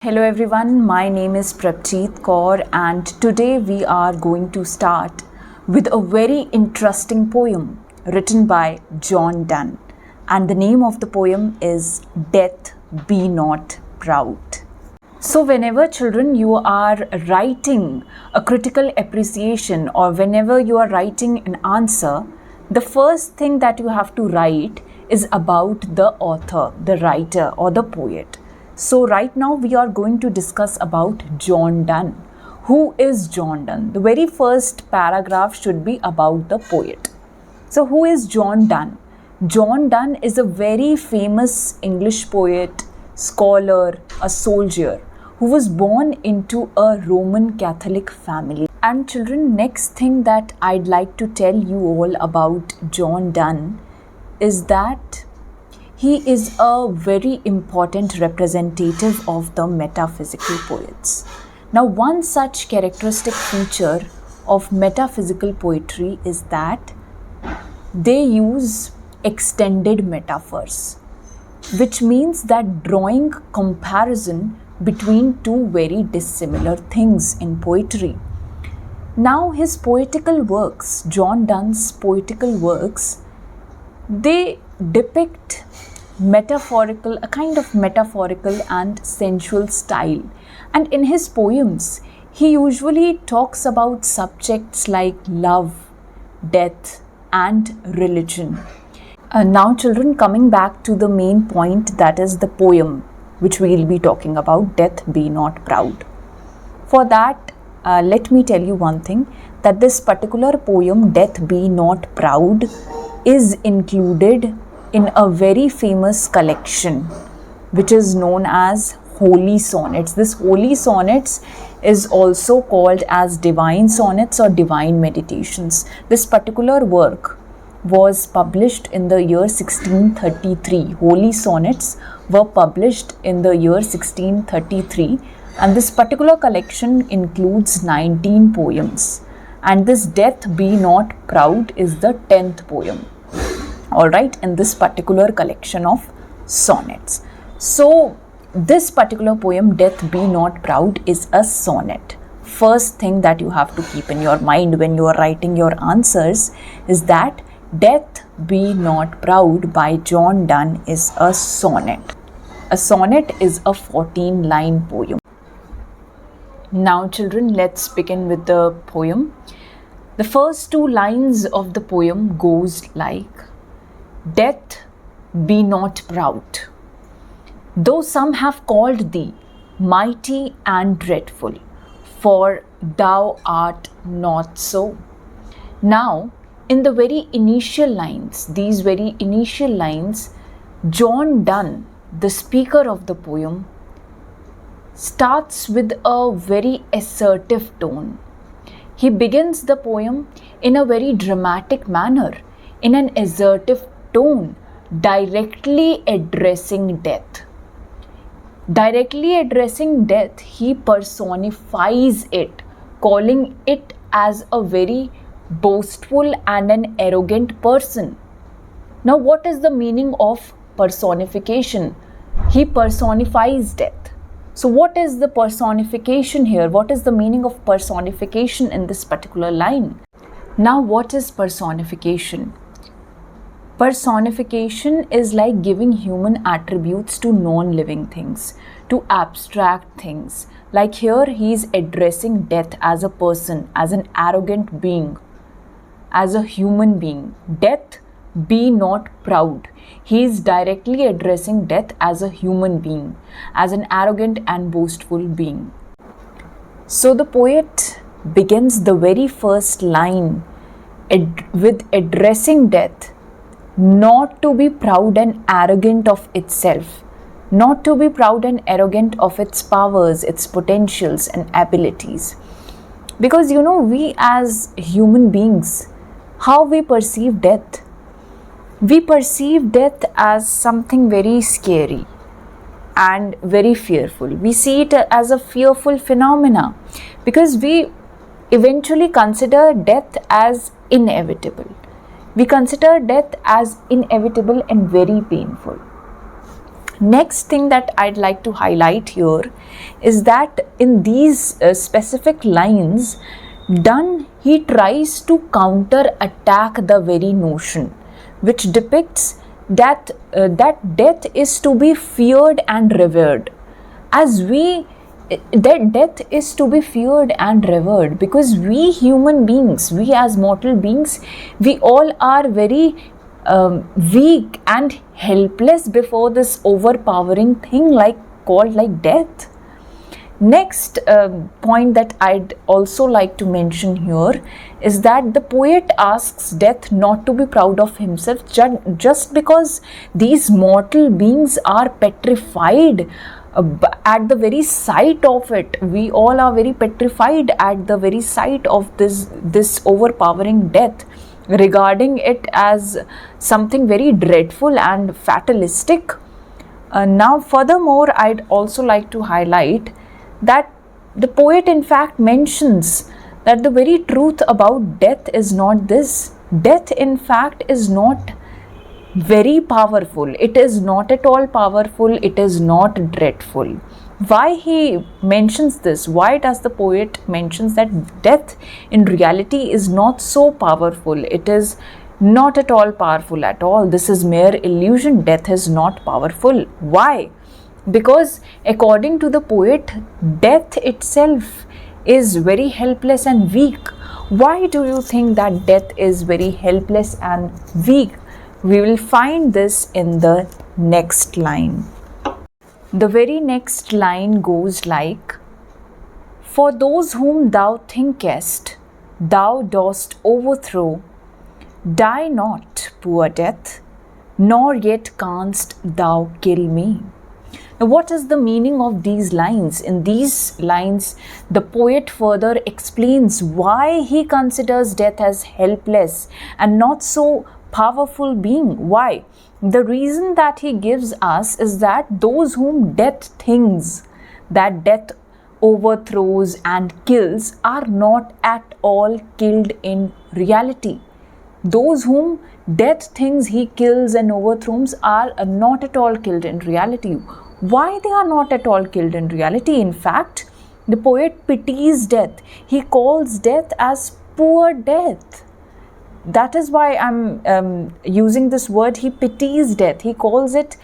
Hello everyone, my name is Prabjeet Kaur and today we are going to start with a very interesting poem written by Donne, and the name of the poem is Death Be Not Proud. So whenever children you are writing a critical appreciation or whenever you are writing an answer, the first thing that you have to write is about the author, the writer or the poet. So right now we are going to discuss about Donne. Who is Donne? The very first paragraph should be about the poet. So who is Donne? Donne is a very famous English poet, scholar, a soldier who was born into a Roman Catholic family. And children, next thing that I'd like to tell you all about Donne is that he is a very important representative of the metaphysical poets. Now, one such characteristic feature of metaphysical poetry is that they use extended metaphors, which means that drawing comparison between two very dissimilar things in poetry. Now, his poetical works, Donne's poetical works, they depict a kind of metaphorical and sensual style, and in his poems he usually talks about subjects like love, death and religion. Now children, coming back to the main point, that is the poem which we will be talking about, Death Be Not Proud. For that, let me tell you one thing, that this particular poem, Death Be Not Proud, is included in a very famous collection which is known as Holy Sonnets. This Holy Sonnets is also called as Divine Sonnets or Divine Meditations. This particular work was published in the year 1633. Holy Sonnets were published in the year 1633, and this particular collection includes 19 poems, and this Death Be Not Proud is the 10th poem. Alright, in this particular collection of sonnets. So this particular poem, Death Be Not Proud, is a sonnet. First thing that you have to keep in your mind when you are writing your answers is that Death Be Not Proud by Donne is a sonnet. A sonnet is a 14-line poem. Now children, let's begin with the poem. The first two lines of the poem goes like, Death, be not proud, though some have called thee mighty and dreadful, for thou art not so. Now, in the very initial lines, these very initial lines, Donne, the speaker of the poem, starts with a very assertive tone. He begins the poem in a very dramatic manner, in an assertive tone, directly addressing death. Directly addressing death, he personifies it, calling it as a very boastful and an arrogant person. Now, what is the meaning of personification? He personifies death. So what is the personification here? What is the meaning of personification in this particular line? Now, what is personification? Personification is like giving human attributes to non-living things, to abstract things. Like here, he is addressing death as a person, as an arrogant being, as a human being. Death, be not proud. He is directly addressing death as a human being, as an arrogant and boastful being. So the poet begins the very first line with addressing death, not to be proud and arrogant of itself, not to be proud and arrogant of its powers, its potentials and abilities. Because we as human beings, how we perceive death? We perceive death as something very scary and very fearful. We see it as a fearful phenomena because we eventually consider death as inevitable. We consider death as inevitable and very painful. Next thing that I'd like to highlight here is that in these specific lines, Donne, he tries to counter attack the very notion which depicts that death is to be feared and revered. That death is to be feared and revered because we human beings, we as mortal beings, we all are very weak and helpless before this overpowering thing called death. Next point that I'd also like to mention here is that the poet asks death not to be proud of himself just because these mortal beings are petrified at the very sight of it. We all are very petrified at the very sight of this overpowering death, regarding it as something very dreadful and fatalistic. Now furthermore, I'd also like to highlight that the poet in fact mentions that the very truth about death is not this. Death in fact is not very powerful. It is not at all powerful. It is not dreadful. Why he mentions this? Why does the poet mentions that death in reality is not so powerful? It is not at all powerful at all. This is mere illusion. Death is not powerful. Why? Because according to the poet, death itself is very helpless and weak. Why do you think that death is very helpless and weak? We will find this in the next line. The very next line goes like, "For those whom thou thinkest thou dost overthrow, die not, poor death, nor yet canst thou kill me." Now, what is the meaning of these lines? In these lines, the poet further explains why he considers death as helpless and not so powerful being. Why? The reason that he gives us is that those whom death thinks, that death overthrows and kills, are not at all killed in reality. Those whom death thinks he kills and overthrows are not at all killed in reality. Why they are not at all killed in reality? In fact, the poet pities death. He calls death as poor death. That is why I'm using this word. He pities death. He calls it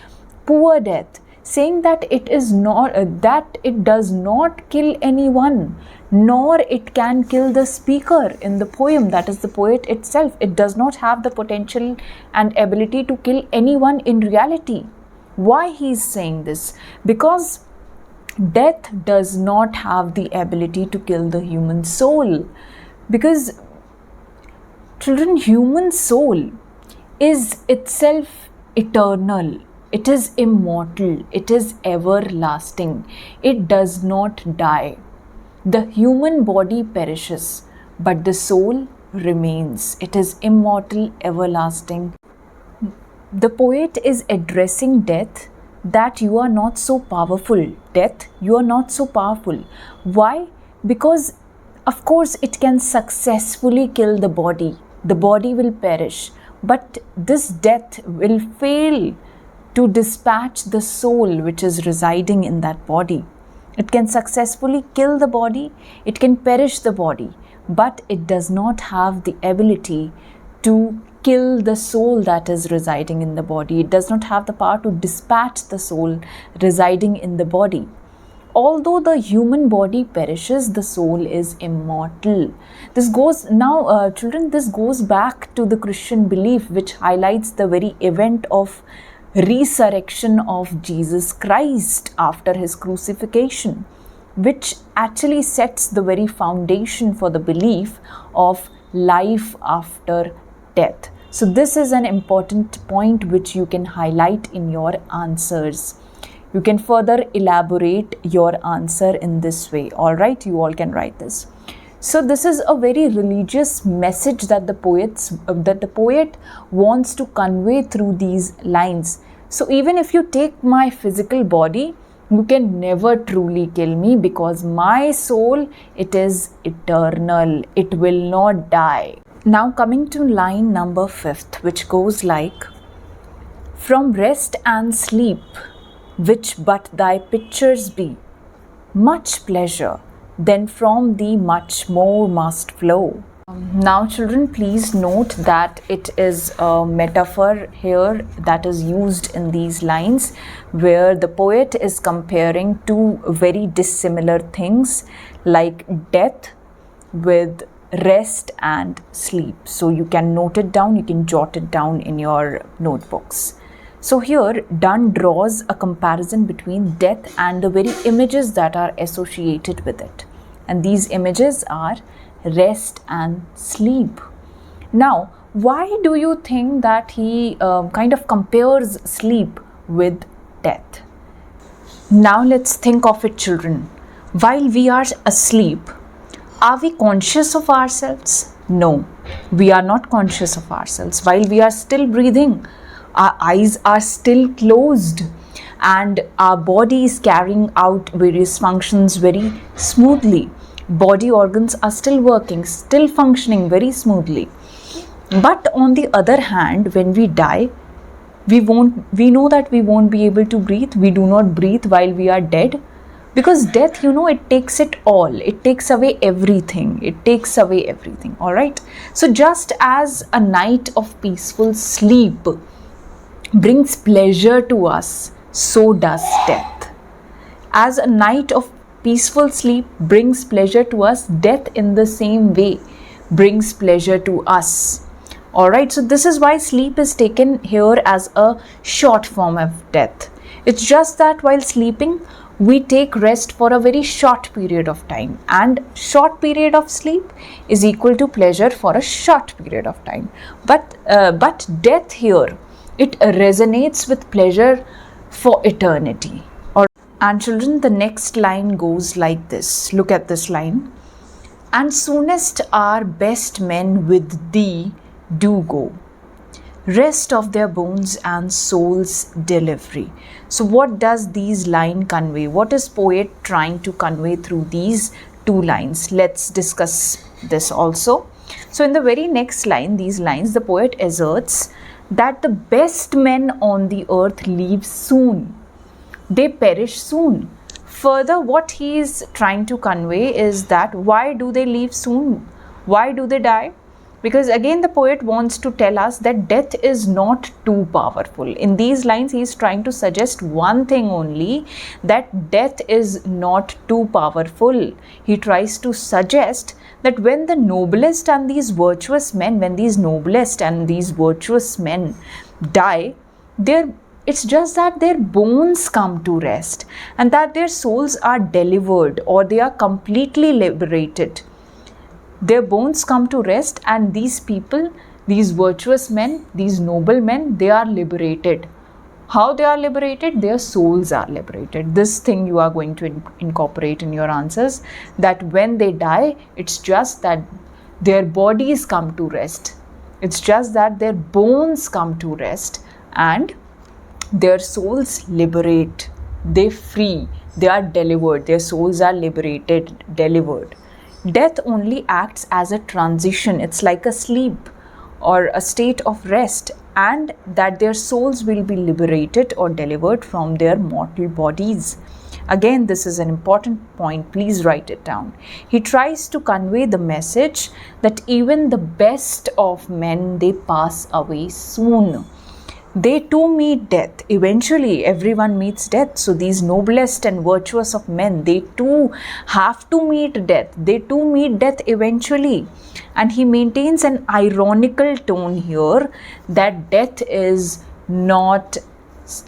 poor death, saying that it is not that it does not kill anyone, nor it can kill the speaker in the poem, that is the poet itself. It does not have the potential and ability to kill anyone in reality. Why he is saying this? Because death does not have the ability to kill the human soul. Because children, human soul is itself eternal. It is immortal. It is everlasting. It does not die. The human body perishes, but the soul remains. It is immortal, everlasting. The poet is addressing death that you are not so powerful. Death, you are not so powerful. Why? Because of course it can successfully kill the body. The body will perish, but this death will fail to dispatch the soul which is residing in that body. It can successfully kill the body, it can perish the body, but it does not have the ability to kill the soul that is residing in the body. It does not have the power to dispatch the soul residing in the body. Although the human body perishes, the soul is immortal. This goes now, children, this goes back to the Christian belief, which highlights the very event of resurrection of Jesus Christ after his crucifixion, which actually sets the very foundation for the belief of life after death. So this is an important point which you can highlight in your answers. You can further elaborate your answer in this way. All right, you all can write this. So this is a very religious message that the poet wants to convey through these lines. So even if you take my physical body, you can never truly kill me, because my soul, it is eternal. It will not die. Now coming to line number 5, which goes like, "From rest and sleep which but thy pictures be. Much pleasure, then from thee much more must flow. Now children, please note that it is a metaphor here that is used in these lines, where the poet is comparing two very dissimilar things like death with rest and sleep. So you can note it down, you can jot it down in your notebooks. So here Donne draws a comparison between death and the very images that are associated with it. And these images are rest and sleep. Now, why do you think that he kind of compares sleep with death? Now let's think of it, children. While we are asleep, are we conscious of ourselves? No, we are not conscious of ourselves. While we are still breathing, our eyes are still closed and our body is carrying out various functions very smoothly. Body organs are still working, still functioning very smoothly. But on the other hand, when we die, we know that we won't be able to breathe. We do not breathe while we are dead, because death, it takes it all. It takes away everything. It takes away everything. All right. So just as a night of peaceful sleep brings pleasure to us, so does death. As a night of peaceful sleep brings pleasure to us, death in the same way brings pleasure to us. Alright, so this is why sleep is taken here as a short form of death. It's just that while sleeping, we take rest for a very short period of time, and short period of sleep is equal to pleasure for a short period of time. But death here, it resonates with pleasure for eternity. And children, the next line goes like this. Look at this line. And soonest our best men with thee do go, rest of their bones and souls delivery. So what does these lines convey? What is poet trying to convey through these two lines? Let's discuss this also. So in the very next line, these lines, the poet asserts that the best men on the earth leave soon. They perish soon. Further, what he is trying to convey is that why do they leave soon? Why do they die? Because again, the poet wants to tell us that death is not too powerful. In these lines, he is trying to suggest one thing only, that death is not too powerful. He tries to suggest that when the noblest and these virtuous men, when these noblest and these virtuous men die, it's just that their bones come to rest and that their souls are delivered, or they are completely liberated. Their bones come to rest, and these people, these virtuous men, these noble men, they are liberated. How they are liberated? Their souls are liberated. This thing you are going to incorporate in your answers, that when they die, it's just that their bodies come to rest. It's just that their bones come to rest and their souls liberate. They free. They are delivered. Their souls are liberated, delivered. Death only acts as a transition. It's like a sleep or a state of rest, and that their souls will be liberated or delivered from their mortal bodies. Again, this is an important point. Please write it down. He tries to convey the message that even the best of men, they pass away soon. They too meet death. Eventually, everyone meets death. So these noblest and virtuous of men, they too have to meet death. They too meet death eventually. And he maintains an ironical tone here that death is not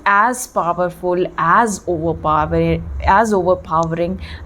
as powerful, as overpowering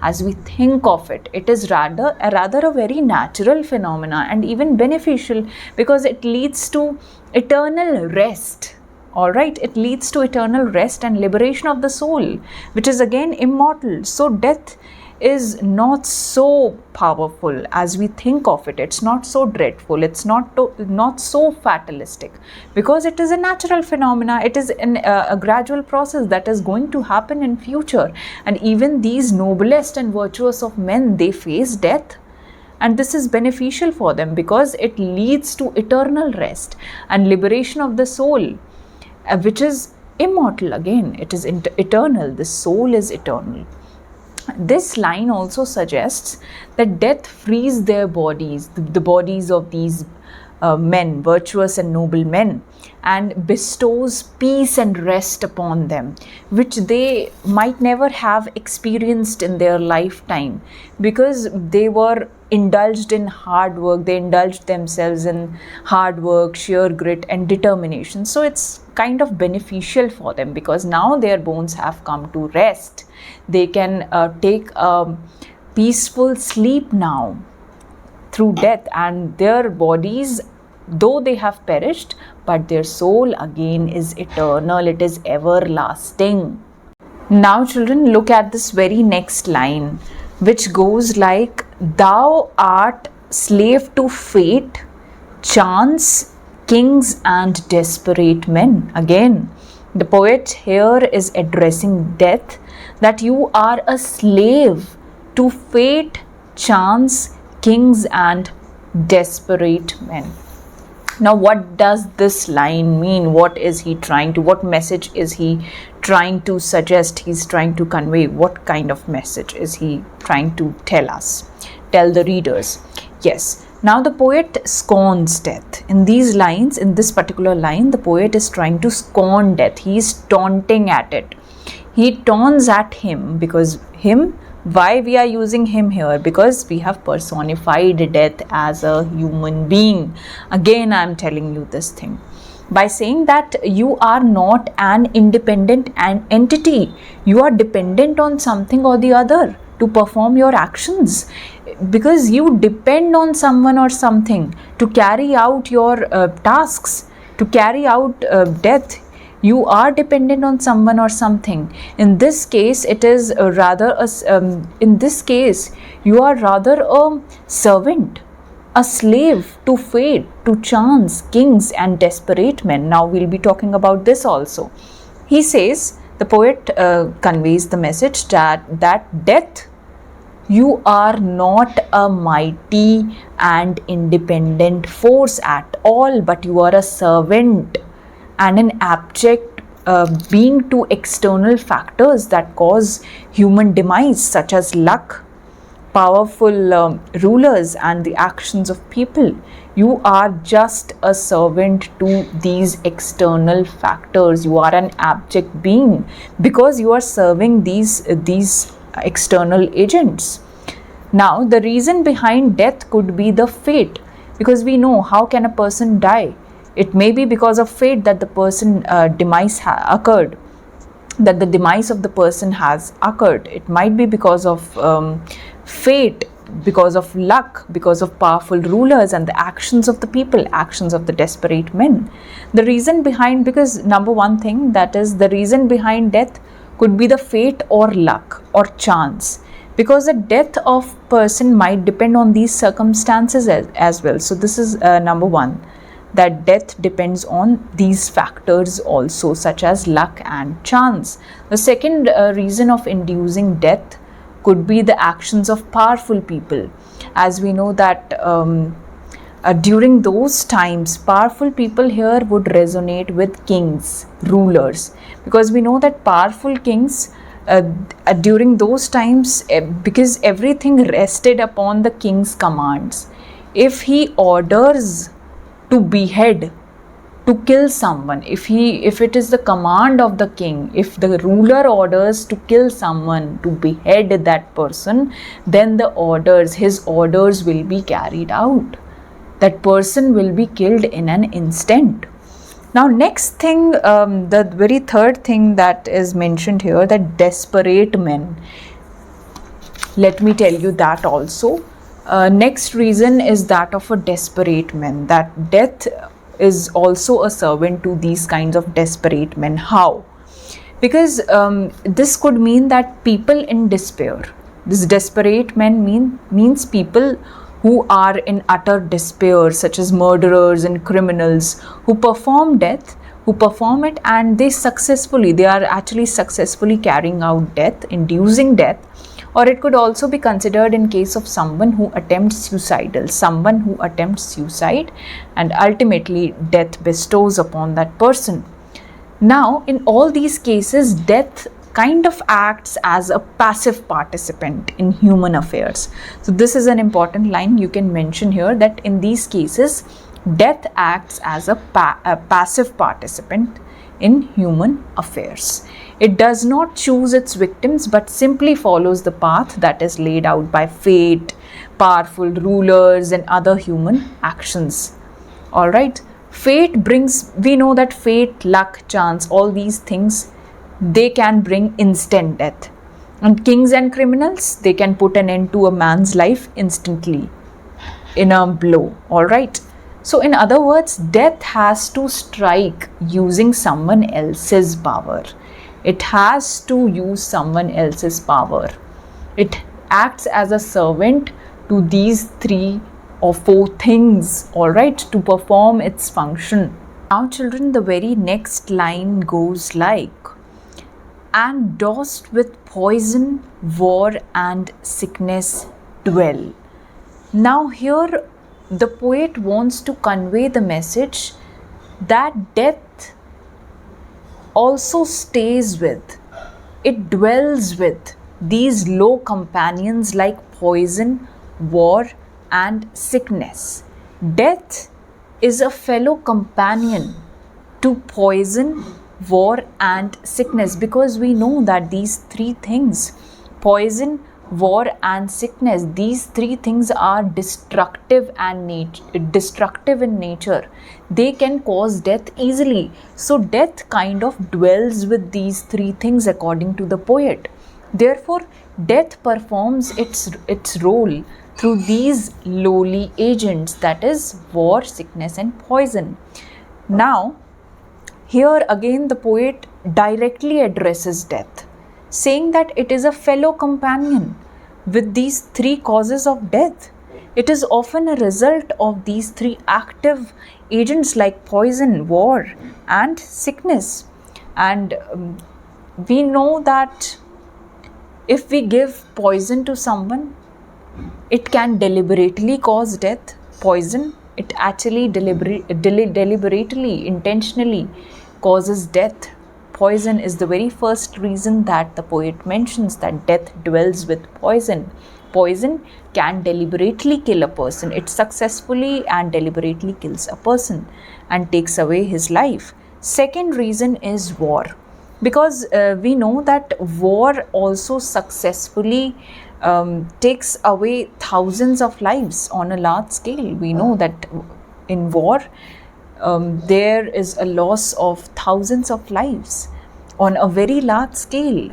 as we think of it. It is rather a very natural phenomena and even beneficial, because it leads to eternal rest. All right, it leads to eternal rest and liberation of the soul, which is again immortal. So death is not so powerful as we think of it. It's not so dreadful. It's not so fatalistic, because it is a natural phenomena. It is a gradual process that is going to happen in future. And even these noblest and virtuous of men, they face death. And this is beneficial for them because it leads to eternal rest and liberation of the soul, which is immortal again. It is eternal. The soul is eternal. This line also suggests that death frees their bodies, the bodies of these men, virtuous and noble men, and bestows peace and rest upon them, which they might never have experienced in their lifetime, because they were indulged in hard work. They indulged themselves in hard work, sheer grit and determination. So it's kind of beneficial for them, because now their bones have come to rest. They can take a peaceful sleep now through death, and their bodies, though they have perished, but their soul again is eternal. It is everlasting. Now children, look at this very next line, which goes like, thou art slave to fate, chance, kings and desperate men. Again, the poet here is addressing death, that you are a slave to fate, chance, kings and desperate men. Now, what does this line mean? What message is he trying to suggest? He's trying to convey. What kind of message is he trying to tell the readers? Yes. Now the poet scorns death. In these lines, in this particular line, the poet is trying to scorn death. He is taunting at it. He taunts at him, because why we are using him here? Because we have personified death as a human being. Again, I am telling you this thing. By saying that you are not an independent entity. You are dependent on something or the other to perform your actions, because you depend on someone or something to carry out your tasks, to carry out death. You are dependent on someone or something. In this case, it is in this case, you are rather a servant, a slave to fate, to chance, kings and desperate men. Now we'll be talking about this also. He says, the poet conveys the message that death, you are not a mighty and independent force at all, but you are a servant and an abject being to external factors that cause human demise, such as luck, powerful rulers and the actions of people. You are just a servant to these external factors. You are an abject being because you are serving these external agents. Now, the reason behind death could be the fate, because we know, how can a person die? It may be because of fate that the person demise occurred, that the demise of the person has occurred. It might be because of fate, because of luck, because of powerful rulers and the actions of the people, actions of the desperate men. The reason behind, because number one thing, that is the reason behind death could be the fate or luck or chance, because the death of person might depend on these circumstances as well. So this is number one, that death depends on these factors also, such as luck and chance. The second reason of inducing death could be the actions of powerful people. As we know that during those times, powerful people here would resonate with kings, rulers, because we know that powerful kings during those times, because everything rested upon the king's commands. If he orders to behead, to kill someone, if it is the command of the king, if the ruler orders to kill someone, to behead that person, then his orders will be carried out. That person will be killed in an instant. Now, next thing, the very third thing that is mentioned here, that desperate men. Let me tell you that also. Next reason is that of a desperate man, that death is also a servant to these kinds of desperate men. How? Because this could mean that people in despair. This desperate men means people who are in utter despair, such as murderers and criminals who perform it, and they are actually successfully carrying out death, inducing death. Or it could also be considered in case of someone who attempts suicide, and ultimately death bestows upon that person. Now, in all these cases, death kind of acts as a passive participant in human affairs. So this is an important line you can mention here, that in these cases, death acts as a passive participant in human affairs. It does not choose its victims, but simply follows the path that is laid out by fate, powerful rulers, and other human actions. All right. Fate brings, we know that fate, luck, chance, all these things, they can bring instant death. And kings and criminals, they can put an end to a man's life instantly in a blow. All right. So in other words, death has to strike using someone else's power. It has to use someone else's power. It acts as a servant to these 3 or 4 things, all right, to perform its function. Now children, the very next line goes like, and dosed with poison, war and sickness dwell. Now here the poet wants to convey the message that death also stays with, it dwells with these low companions like poison, war and sickness. Death is a fellow companion to poison, war and sickness, because we know that these 3 things, poison, war and sickness, these 3 things are destructive in nature. They can cause death easily. So death kind of dwells with these 3 things according to the poet. Therefore, death performs its role through these lowly agents, that is war, sickness and poison. Now, here again the poet directly addresses death, saying that it is a fellow companion with these 3 causes of death. It is often a result of these 3 active agents like poison, war and sickness. And we know that if we give poison to someone, it can deliberately cause death. Poison, it actually deliberately, intentionally causes death. Poison is the very first reason that the poet mentions that death dwells with poison. Poison can deliberately kill a person. It successfully and deliberately kills a person and takes away his life. Second reason is war, because we know that war also successfully takes away thousands of lives on a large scale. We know that in war, there is a loss of thousands of lives on a very large scale.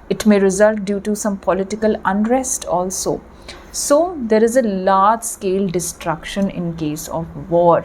It may result due to some political unrest also. So there is a large scale destruction in case of war.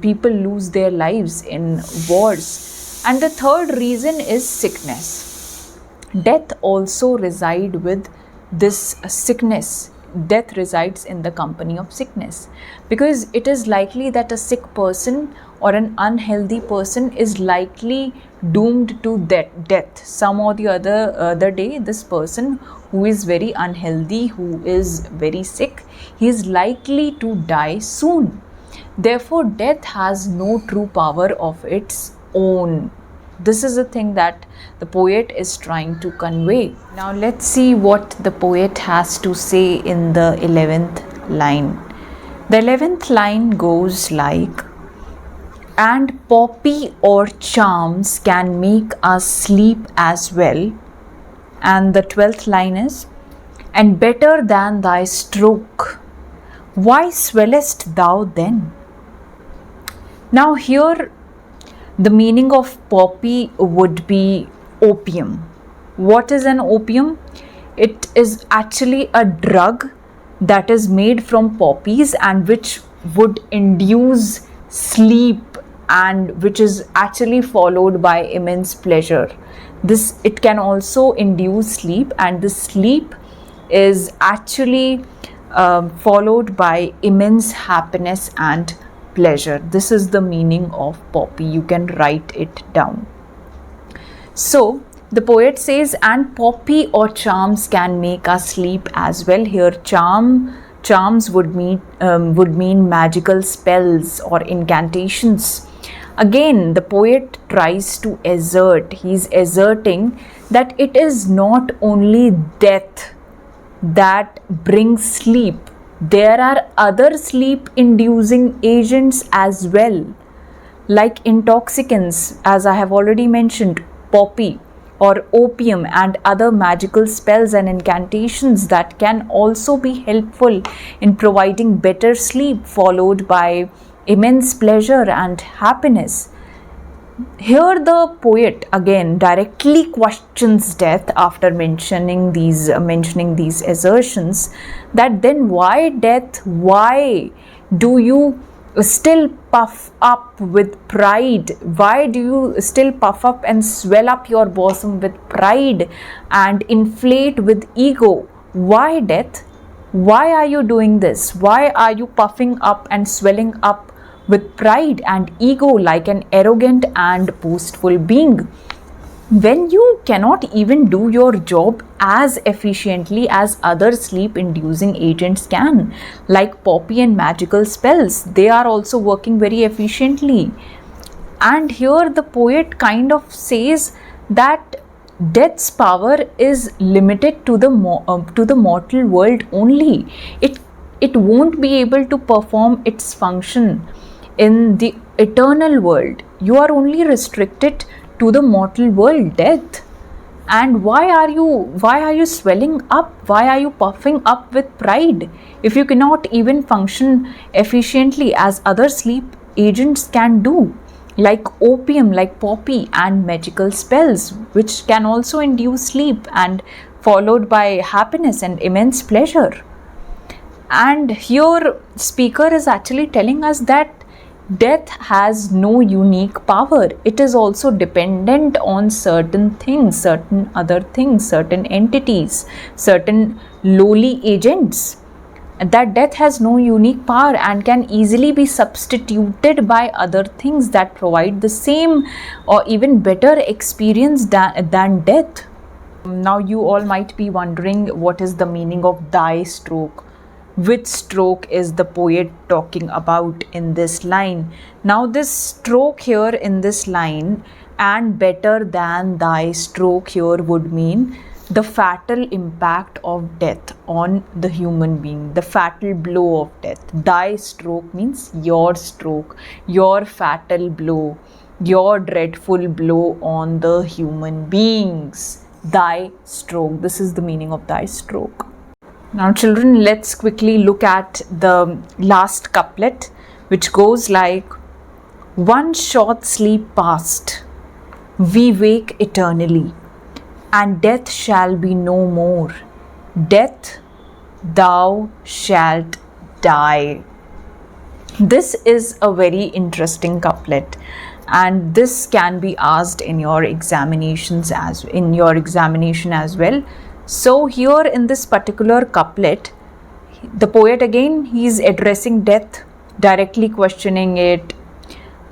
People lose their lives in wars. And the third reason is sickness. Death also resides with this sickness. Death resides in the company of sickness, because it is likely that a sick person or an unhealthy person is likely doomed to death. Some or the other day, this person who is very unhealthy, who is very sick, he is likely to die soon. Therefore, death has no true power of its own. This is the thing that the poet is trying to convey. Now let's see what the poet has to say in the 11th line. The 11th line goes like, and poppy or charms can make us sleep as well. And the 12th line is, and better than thy stroke, why swellest thou then? Now here, the meaning of poppy would be opium. What is an opium? It is actually a drug that is made from poppies and which would induce sleep, and which is actually followed by immense pleasure. It can also induce sleep, and this sleep is actually followed by immense happiness and pleasure. This is the meaning of poppy. You can write it down. So the poet says, and poppy or charms can make us sleep as well. Here charms would mean magical spells or incantations. Again, the poet tries to assert, he's asserting that it is not only death that brings sleep, there are other sleep inducing agents as well, like intoxicants, as I have already mentioned, poppy or opium, and other magical spells and incantations that can also be helpful in providing better sleep, followed by immense pleasure and happiness. Here the poet again directly questions death after mentioning these assertions, that then why death, why do you still puff up with pride, why do you still puff up and swell up your bosom with pride and inflate with ego? Why death? Why are you doing this? Why are you puffing up and swelling up with pride and ego like an arrogant and boastful being, when you cannot even do your job as efficiently as other sleep inducing agents can, like poppy and magical spells? They are also working very efficiently. And here the poet kind of says that death's power is limited to the mortal world only. It won't be able to perform its function in the eternal world. You are only restricted to the mortal world, death. And why are you swelling up? Why are you puffing up with pride if you cannot even function efficiently as other sleep agents can do, like opium, like poppy, and magical spells, which can also induce sleep and followed by happiness and immense pleasure? And here speaker is actually telling us that death has no unique power. It is also dependent on certain things, certain other things, certain entities, certain lowly agents. That death has no unique power and can easily be substituted by other things that provide the same or even better experience than death. Now you all might be wondering, what is the meaning of thy stroke? Which stroke is the poet talking about in this line? Now this stroke here in this line, and better than thy stroke, here would mean the fatal impact of death on the human being, the fatal blow of death. Thy stroke means your stroke, your fatal blow, your dreadful blow on the human beings. Thy stroke. This is the meaning of thy stroke. Now children, let's quickly look at the last couplet, which goes like, one short sleep past, we wake eternally, and death shall be no more. Death, thou shalt die. This is a very interesting couplet, and this can be asked in your examination as well. So here in this particular couplet, the poet again, he's addressing death, directly questioning it.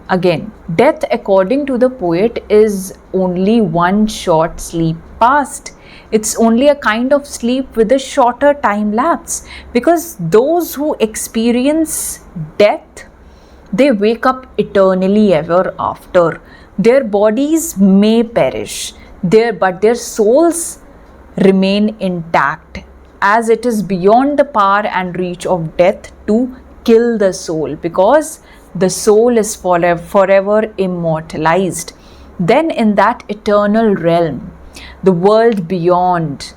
Again, death according to the poet is only one short sleep past. It's only a kind of sleep with a shorter time lapse, because those who experience death, they wake up eternally ever after. Their bodies may perish, but their souls remain intact, as it is beyond the power and reach of death to kill the soul, because the soul is forever immortalized. Then in that eternal realm, the world beyond,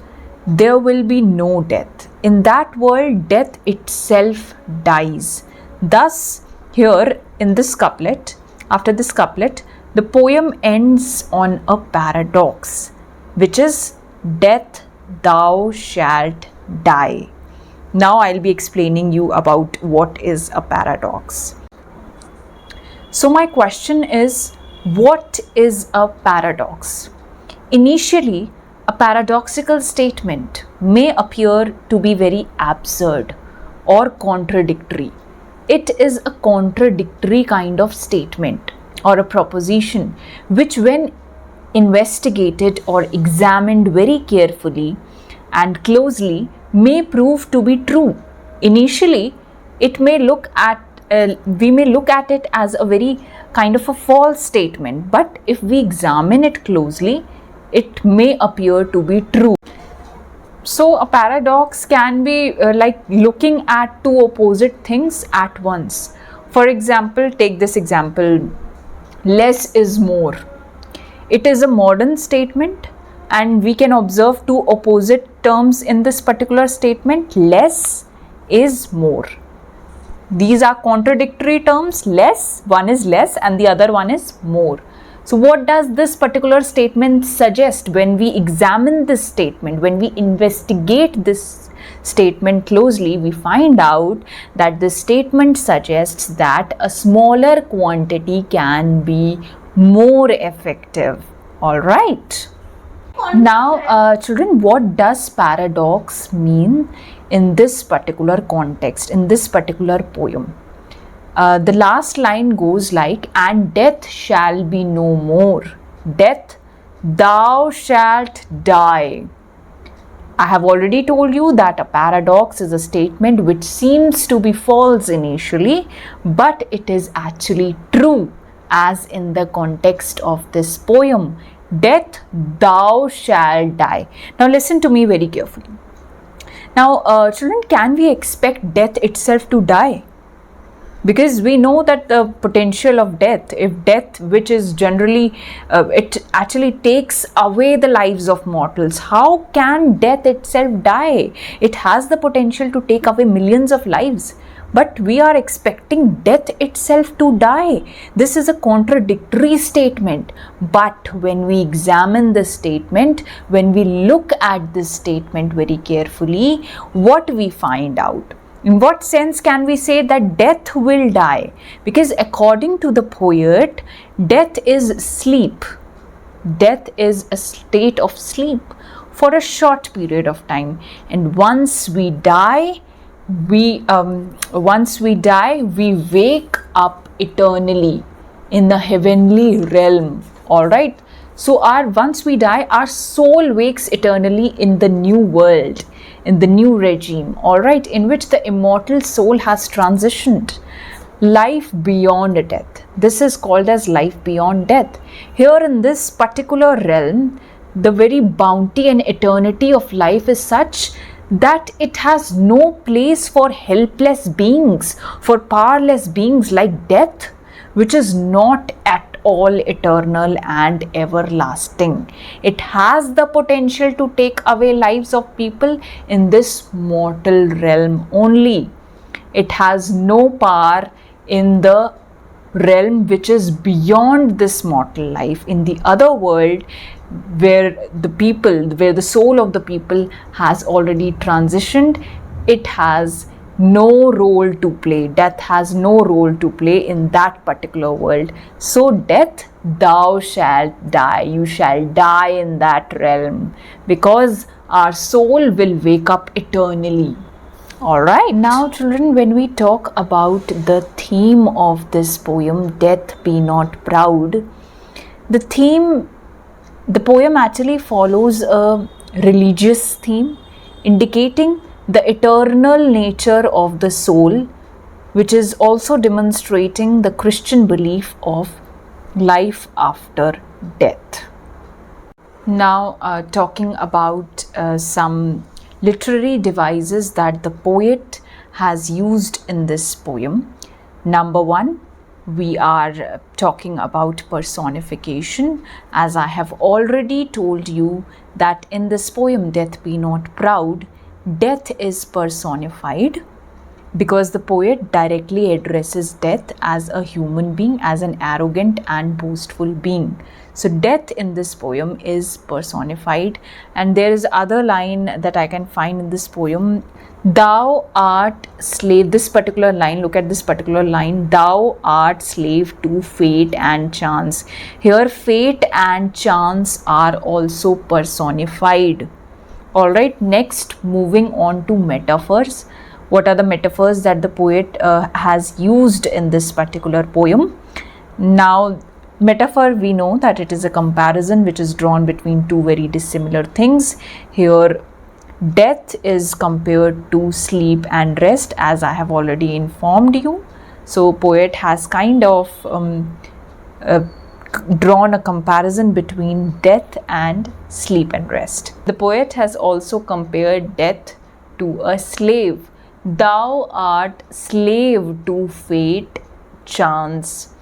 there will be no death. In that world, death itself dies. Thus here in this couplet, after this couplet, the poem ends on a paradox, which is death, thou shalt die. Now I'll be explaining you about what is a paradox. So my question is, what is a paradox? Initially, a paradoxical statement may appear to be very absurd or contradictory. It is a contradictory kind of statement or a proposition which, when investigated or examined very carefully and closely, may prove to be true. Initially, we may look at it as a very kind of a false statement, but if we examine it closely, it may appear to be true. So a paradox can be like looking at two opposite things at once. For example, take this example, less is more. It is a modern statement, and we can observe two opposite terms in this particular statement. Less is more. These are contradictory terms. Less, one is less and the other one is more. So what does this particular statement suggest? When we examine this statement, when we investigate this statement closely, we find out that this statement suggests that a smaller quantity can be more effective. All right. Now, children, what does paradox mean in this particular context, in this particular poem? The last line goes like, and death shall be no more. Death, thou shalt die. I have already told you that a paradox is a statement which seems to be false initially, but it is actually true, as in the context of this poem. Death, thou shalt die. Now listen to me very carefully. Now, children, can we expect death itself to die? Because we know that the potential of death, if death, which is generally, it actually takes away the lives of mortals, how can death itself die? It has the potential to take away millions of lives, but we are expecting death itself to die. This is a contradictory statement. But when we examine this statement, when we look at this statement very carefully, what we find out? In what sense can we say that death will die? Because according to the poet, death is sleep. Death is a state of sleep for a short period of time. And once we die, we wake up eternally in the heavenly realm. All right. So once we die, our soul wakes eternally in the new world, in the new regime, all right, in which the immortal soul has transitioned. Life beyond death. This is called as life beyond death. Here in this particular realm, the very bounty and eternity of life is such that it has no place for helpless beings, for powerless beings like death, which is not at all eternal and everlasting. It has the potential to take away lives of people in this mortal realm only. It has no power in the realm which is beyond this mortal life, in the other world, where the soul of the people has already transitioned. It has no role to play. Death has no role to play in that particular world. So death, thou shalt die. You shall die in that realm, because our soul will wake up eternally. All right. Now, children, when we talk about the theme of this poem, Death Be Not Proud, the poem actually follows a religious theme, indicating the eternal nature of the soul, which is also demonstrating the Christian belief of life after death. Now, talking about some literary devices that the poet has used in this poem. Number one, we are talking about personification. As I have already told you that in this poem, Death Be Not Proud, death is personified, because the poet directly addresses death as a human being, as an arrogant and boastful being. So death in this poem is personified. And there is other line that I can find in this poem. Thou art slave. This particular line, look at this particular line. Thou art slave to fate and chance. Here fate and chance are also personified. All right, next, moving on to metaphors. What are the metaphors that the poet has used in this particular poem? Now, metaphor, we know that it is a comparison which is drawn between two very dissimilar things. Here, death is compared to sleep and rest, as I have already informed you. So, poet has kind of drawn a comparison between death and sleep and rest. The poet has also compared death to a slave. Thou art slave to fate, chance,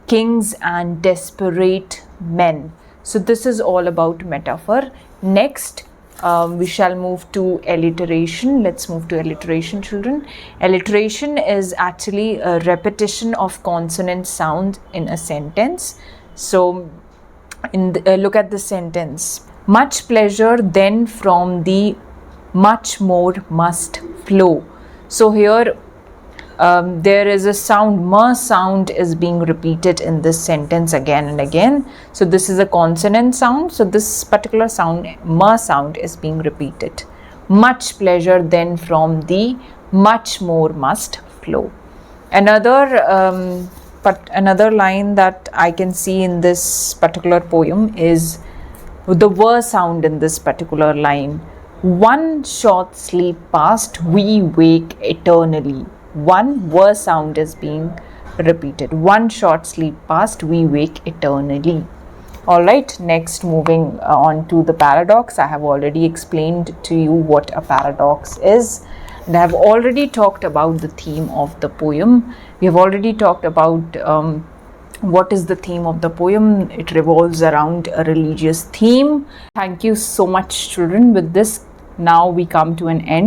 kings and desperate men. So this is all about metaphor. Next, we shall move to alliteration. Let's move to alliteration, children. Alliteration is actually a repetition of consonant sound in a sentence. So look at the sentence. Much pleasure then from thee, much more must flow. So here there is a sound, ma sound is being repeated in this sentence again and again. So this is a consonant sound. So this particular sound, ma sound, is being repeated. Much pleasure then from thee, much more must flow. Another line that I can see in this particular poem is the ver sound in this particular line. One short sleep past, we wake eternally. One ver sound is being repeated. One short sleep past, we wake eternally. Alright, next moving on to the paradox. I have already explained to you what a paradox is. And I have already talked about the theme of the poem. We have already talked about what is the theme of the poem. It revolves around a religious theme. Thank you so much, children. With this, now we come to an end.